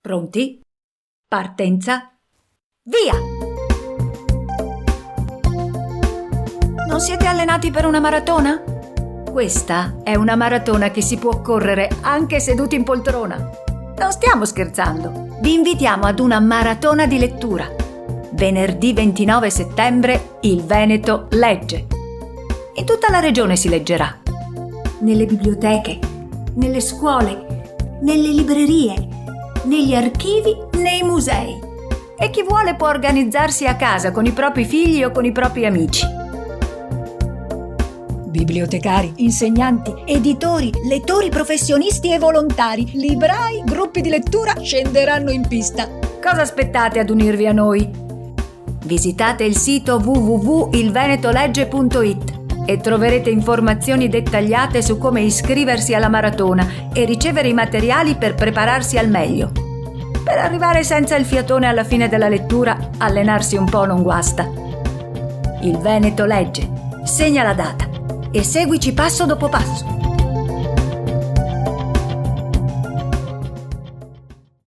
Pronti? Partenza? Via! Non siete allenati per una maratona? Questa è una maratona che si può correre anche seduti in poltrona. Non stiamo scherzando. Vi invitiamo ad una maratona di lettura. Venerdì 29 settembre il Veneto legge. In tutta la regione si leggerà. Nelle biblioteche, nelle scuole, nelle librerie, negli archivi, nei musei. E chi vuole può organizzarsi a casa con i propri figli o con i propri amici. Bibliotecari, insegnanti, editori, lettori professionisti e volontari, librai, gruppi di lettura scenderanno in pista. Cosa aspettate ad unirvi a noi? Visitate il sito www.ilvenetolegge.it e troverete informazioni dettagliate su come iscriversi alla maratona e ricevere i materiali per prepararsi al meglio. Per arrivare senza il fiatone alla fine della lettura, allenarsi un po' non guasta. Il Veneto legge. Segna la data e seguici passo dopo passo.